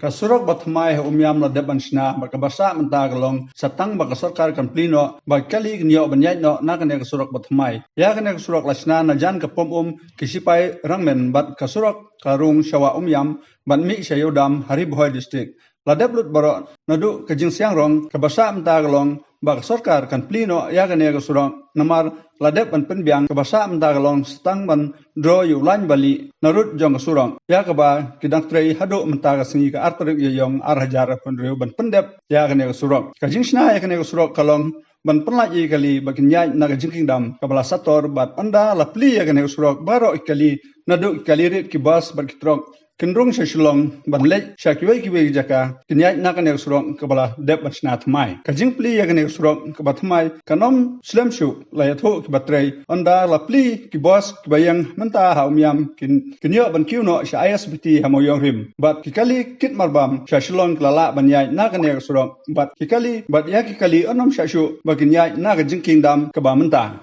Kasurok batmai umyam la debanshna bakabasa mentagalong satang bakasorkar kan plino bakali gnyo banyai no nakane kasurok batmai ya kane kasurok lasna na jan kapom kisipai rangmen bat kasurok karung shawa umyam bat mi shayodam haribhoy district la deblut baro nadu kajing siang rong kabasa mentagalong bakasorkar kan plino ya kane kasurok namar ladep ban penbiang kabasa mentagalong satang ban dro yulan bali narut jong kasurong ya kaba kidang trei hado mentaga singi ka artarik yong arhajar pendriu ban pendep ya kane kasurok kajing sna ya kane kasurok kalong ban penlai kali bakin nyai naga jingking dam kabala sator bat anda lapli ya kane kasurok baro ikali nadu ikali rit kibas bat kitrok kendrung shashulong ban lek shakiwai kiwai jaka kinyai nakane kasurok kabala dep ban sna thmai kajing pli ya kane kasurok kabat thmai kanom slemshu la yatho kibatrei anda lapli kibas kibayang menta haumyam kinyo ban kiuno sha ISBT hamoyong rim bat kikali kit marbam shashulong klala ban nyai nakane kasurok bat kikali bat ya kikali onom shashu bakin nyai naga jingking dam kabamenta